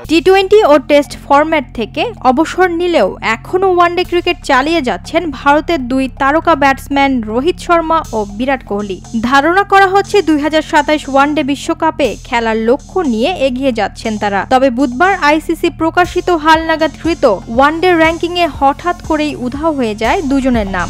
টি-20 ও test format থেকে অবসর নিলেও এখনও ওয়ানডে ক্রিকেট চালিয়ে যাচ্ছেন ভারতের দুই তারকা ব্যাটসম্যান রোহিত শর্মা ও বিরাট কোহলি। ধারণা করা হচ্ছে 2027 ওয়ানডে বিশ্বকাপে খেলার লক্ষ্য নিয়ে এগিয়ে যাচ্ছেন তারা। তবে বুধবার আইসিসি প্রকাশিত হালনাগাদকৃত ওয়ানডে র্যাঙ্কিংয়ে হঠাৎ করেই উধাও হয়ে যায় দুজনের নাম।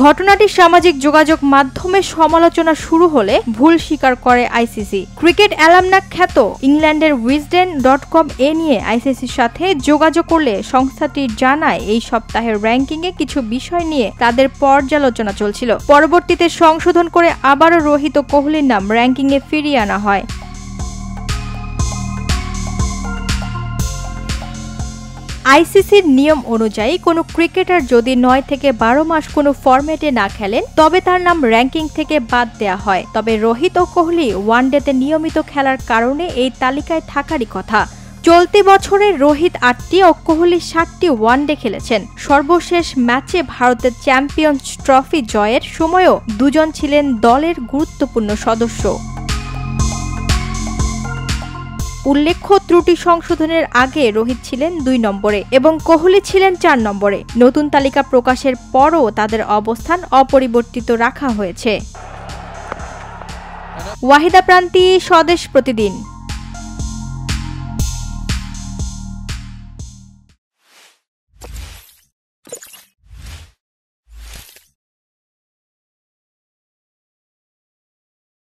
ঘটনাটি সামাজিক যোগাযোগ মাধ্যমে সমালোচনা শুরু হলে ভুল স্বীকার করে আইসিসি। ক্রিকেট অ্যালামনাক খ্যাত ইংল্যান্ডের উইজডেন.com এ নিয়ে আইসিসির সাথে যোগাযোগ করলে সংস্থাটি জানায় এই সপ্তাহের র্যাঙ্কিংয়ে কিছু বিষয় নিয়ে তাদের পর্যালোচনা চলছিল। পরবর্তীতে সংশোধন করে আবারও রোহিত ও কোহলির নাম র্যাঙ্কিংয়ে ফিরিয়ে আনা হয়। আইসিসির নিয়ম অনুযায়ী কোনো ক্রিকেটার যদি 9 থেকে 12 মাস কোনো ফরম্যাটে না খেলেন তবে তার নাম র্যাঙ্কিং থেকে বাদ দেয়া হয়। তবে রোহিত ও কোহলি ওয়ানডেতে নিয়মিত খেলার কারণে এই তালিকায় থাকারই কথা। চলতি বছরে রোহিত 8টি ও কোহলি 7টি ওয়ানডে খেলেছেন। সর্বশেষ ম্যাচে ভারতের চ্যাম্পিয়ন্স ট্রফি জয়ের সময়ও দুজন ছিলেন দলের গুরুত্বপূর্ণ সদস্য। উল্লেখ্য, ত্রুটি সংশোধনের আগে রোহিত ছিলেন 2 নম্বরে এবং কোহলি ছিলেন 4 নম্বরে। নতুন তালিকা প্রকাশের পরও তাদের অবস্থান অপরিবর্তিত রাখা হয়েছে। ওয়াহিদা প্রান্তি, স্বদেশ প্রতিদিন।